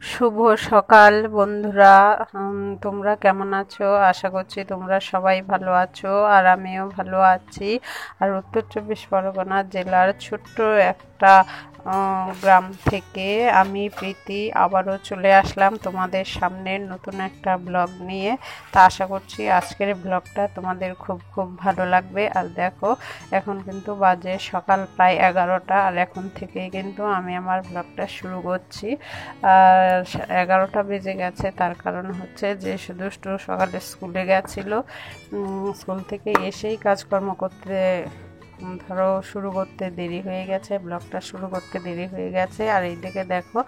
শুভ সকাল বন্ধুরা। তোমরা কেমন আছো? আশা করছি তোমরা সবাই ভালো আছো, আর আমিও ভালো আছি। আর উত্তর চব্বিশ পরগনা জেলার ছোট্ট একটা গ্রাম থেকে আমি প্রীতি আবারও চলে আসলাম তোমাদের সামনে নতুন একটা ব্লগ নিয়ে। তা আশা করছি আজকের ব্লগটা তোমাদের খুব খুব ভালো লাগবে। আর দেখো, এখন কিন্তু বাজে সকাল প্রায় 11টা, আর এখন থেকেই কিন্তু আমি আমার ব্লগটা শুরু করছি। আর 11টা বেজে গেছে, তার কারণ হচ্ছে যে দুষ্টু সকালে স্কুলে গেছিলো। স্কুল থেকে এসেই কাজকর্ম করতে ধরো শুরু করতে দেরি হয়ে গেছে, ব্লগটা শুরু করতে দেরি হয়ে গেছে। আর এইদিকে দেখো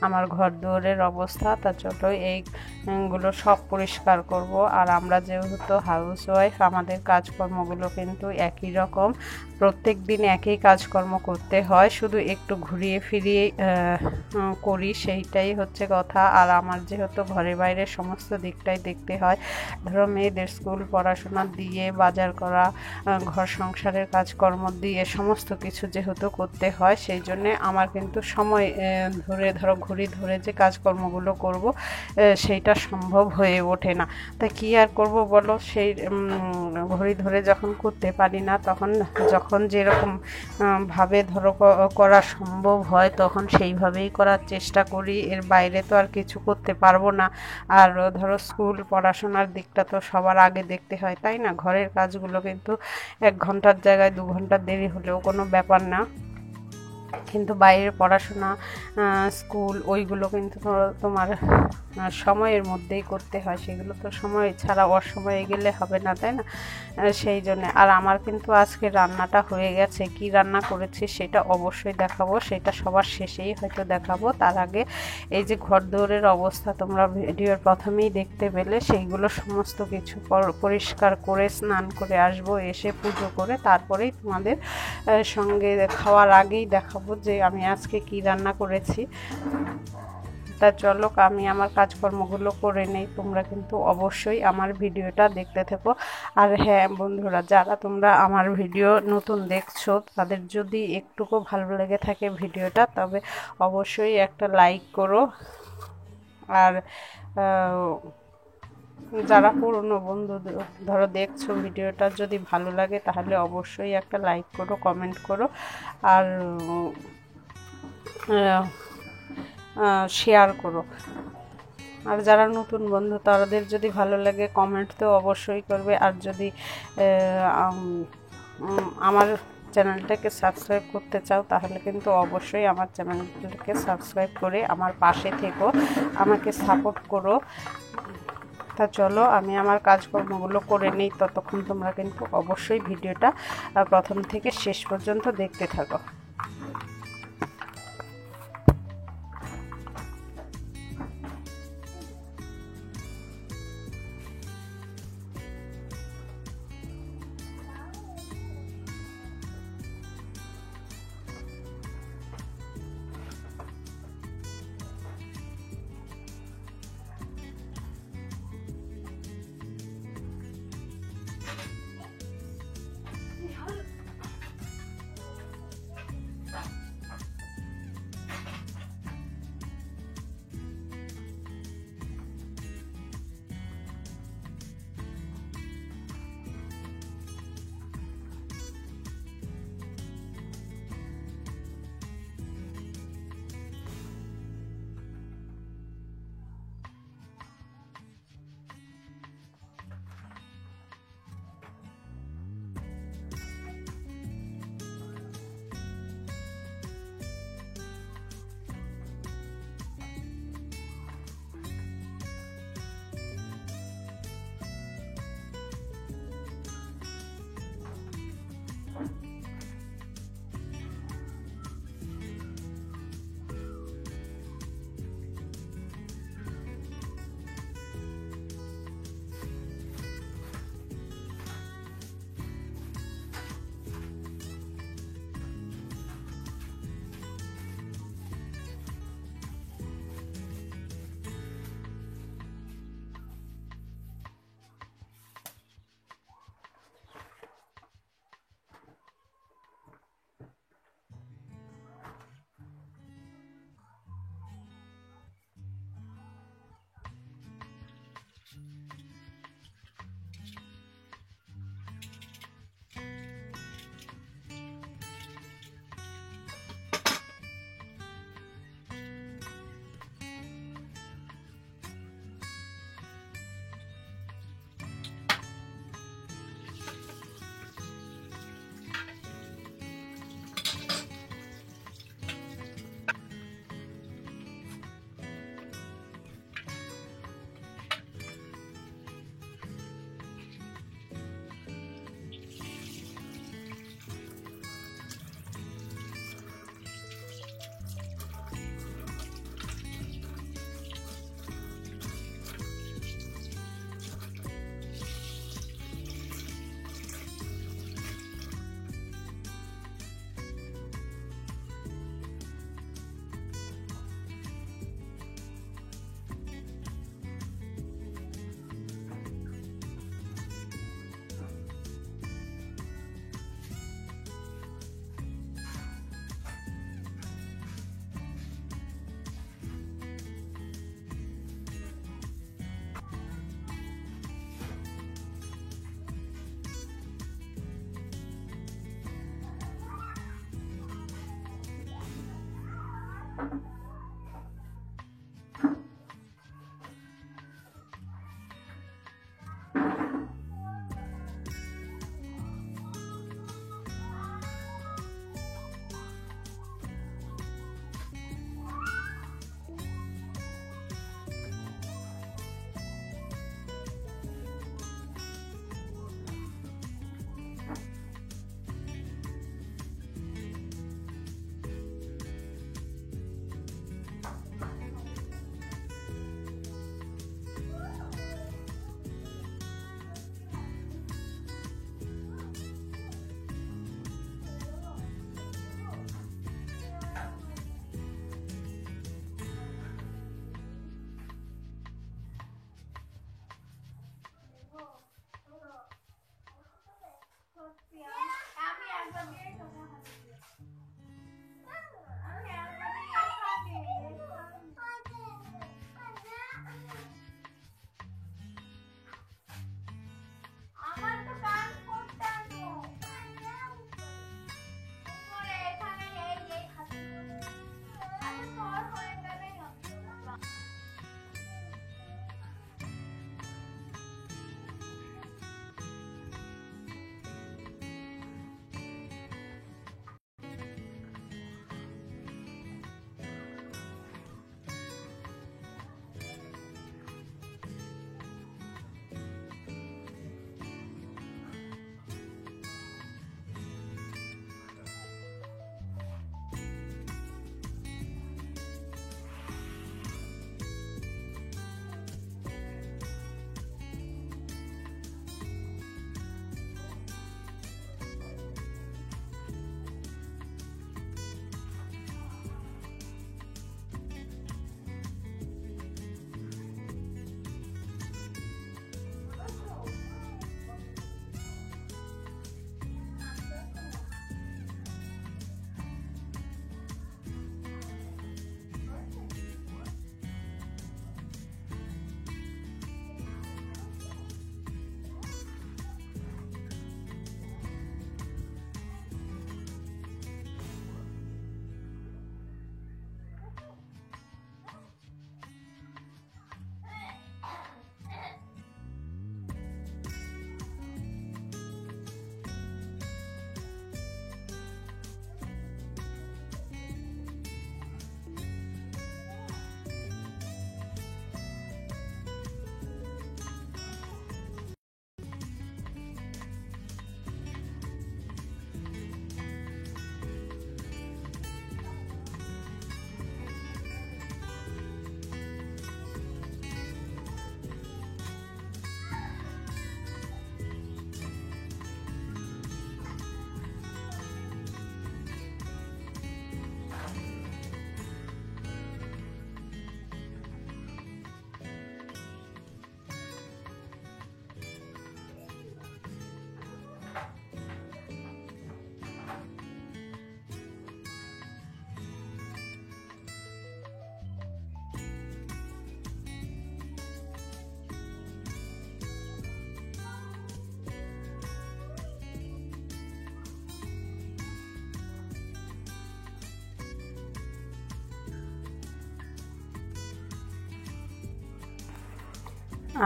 আমার ঘর দুয়ারের অবস্থা। তা চলো এইগুলো সব পরিষ্কার করব। আর আমরা যেহেতু হাউস ওয়াইফ, আমাদের কাজকর্মগুলো কিন্তু একই রকম, প্রত্যেক দিন একই কাজকর্ম করতে হয়, শুধু একটু ঘুরিয়ে ফিরিয়ে করি, সেইটাই হচ্ছে কথা। আর আমার যেহেতু ঘরে বাইরে সমস্ত দিকটাই দেখতে হয়, ধরো মেয়েদের স্কুল পড়াশোনা দিয়ে বাজার করা, ঘর সংসারের কাজকর্ম দিয়ে সমস্ত কিছু যেহেতু করতে হয়, সেই জন্যে আমার কিন্তু সময় ধরে ধরো ঘড়ি ধরে যে কাজকর্মগুলো করব সেইটা সম্ভব হয়ে ওঠে না। তা কী আর করব বলো, সেই ঘড়ি ধরে যখন করতে পারি না, তখন যখন যেরকম ভাবে ধরো করা সম্ভব হয় তখন সেইভাবেই করার চেষ্টা করি। এর বাইরে তো আর কিছু করতে পারবো না। আর ধরো স্কুল পড়াশোনার দিকটা তো সবার আগে দেখতে হয়, তাই না? ঘরের কাজগুলো কিন্তু 1 ঘন্টার জায়গায় 2 ঘন্টা দেরি হলেও কোনো ব্যাপার না, কিন্তু বাইরের পড়াশোনা, স্কুল, ওইগুলো কিন্তু তোমার সময়ের মধ্যেই করতে হয়, সেগুলো তো সময় ছাড়া অসময়ে গেলে হবে না, তাই না? সেই জন্যে। আর আমার কিন্তু আজকে রান্নাটা হয়ে গেছে। কি রান্না করেছি সেটা অবশ্যই দেখাবো, সেটা সবার শেষেই হয়তো দেখাবো। তার আগে এই যে ঘর দৌড়ের অবস্থা তোমরা ভিডিওর প্রথমেই দেখতে পেলে, সেইগুলো সমস্ত কিছু পরিষ্কার করে স্নান করে আসবো, এসে পুজো করে তারপরেই তোমাদের সঙ্গে খাওয়ার আগেই দেখাবো যে আমি আজকে কি রান্না করেছি। তা চলো আমি আমার কাজকর্মগুলো করে নেই, তোমরা কিন্তু অবশ্যই আমার ভিডিওটা দেখতে থেকো। আর হ্যাঁ বন্ধুরা, যারা তোমরা আমার ভিডিও নতুন দেখছো, তাদের যদি একটুকু ভালো লেগে থাকে ভিডিওটা, তবে অবশ্যই একটা লাইক করো। আর যারা পুরনো বন্ধু ধরো দেখছো ভিডিওটা, যদি ভালো লাগে তাহলে অবশ্যই একটা লাইক করো, কমেন্ট করো, আর শেয়ার করো। আর যারা নতুন বন্ধু, তাদের যদি ভালো লাগে কমেন্ট তো অবশ্যই করবে। আর যদি আমার চ্যানেলটাকে সাবস্ক্রাইব করতে চাও, তাহলে কিন্তু অবশ্যই আমার চ্যানেলটাকে সাবস্ক্রাইব করে আমার পাশে থেকো, আমাকে সাপোর্ট করো। তা চলো আমি আমার কাজকর্মগুলো করে নিই, ততক্ষণ তোমরা কিন্তু অবশ্যই ভিডিওটা প্রথম থেকে শেষ পর্যন্ত দেখতে থাকো।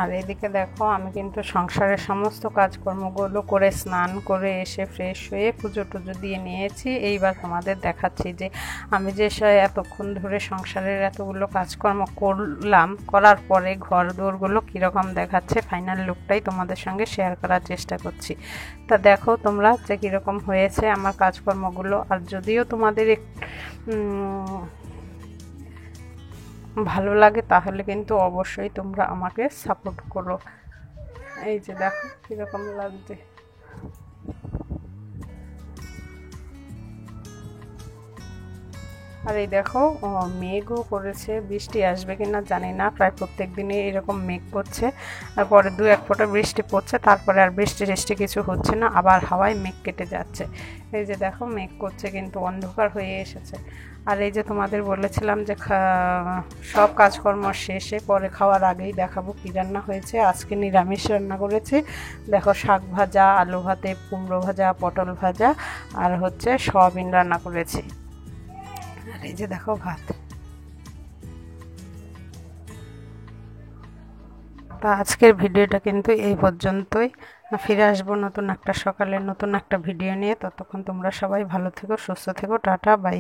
আর এদিকে দেখো আমি কিন্তু সংসারের সমস্ত কাজকর্মগুলো করে স্নান করে এসে ফ্রেশ হয়ে পুজো টুজো দিয়ে নিয়েছি। এইবার তোমাদের দেখাচ্ছি যে আমি যে এতক্ষণ ধরে সংসারের এতগুলো কাজকর্ম করলাম, করার পরে ঘর দোরগুলো কীরকম দেখাচ্ছে ফাইনাল লুকটাই তোমাদের সঙ্গে শেয়ার করার চেষ্টা করছি। তা দেখো তোমরা যে কীরকম হয়েছে আমার কাজকর্মগুলো। আর যদিও তোমাদের ভালো লাগে তাহলে কিন্তু অবশ্যই তোমরা আমাকে সাপোর্ট করো। এই যে দেখো কীরকম লাগছে। আর এই দেখো মেঘও করেছে, বৃষ্টি আসবে কিনা জানি না, প্রায় প্রত্যেক দিনই এরকম মেঘ করছে, তারপরে 2-1 ফোঁটা বৃষ্টি পড়ছে, তারপরে আর বৃষ্টি কিছু হচ্ছে না, আবার হাওয়ায় মেঘ কেটে যাচ্ছে। এই যে দেখো মেঘ করছে কিন্তু অন্ধকার হয়ে এসেছে। আর এই যে তোমাদের বলেছিলাম যে সব কাজকর্ম শেষে পরে খাওয়ার আগেই দেখাবো কী রান্না হয়েছে। আজকে নিরামিষ রান্না করেছি, দেখো শাক ভাজা, আলু ভাতে, কুমড়ো ভাজা, পটল ভাজা আর হচ্ছে সয়াবিন রান্না করেছি। আর এই যে দেখো ভাত। তা আজকের ভিডিওটা কিন্তু এই পর্যন্তই। ফিরে আসবো নতুন একটা সকালে নতুন একটা ভিডিও নিয়ে। ততক্ষণ তোমরা সবাই ভালো থেকো, সুস্থ থেকো। Tata, by.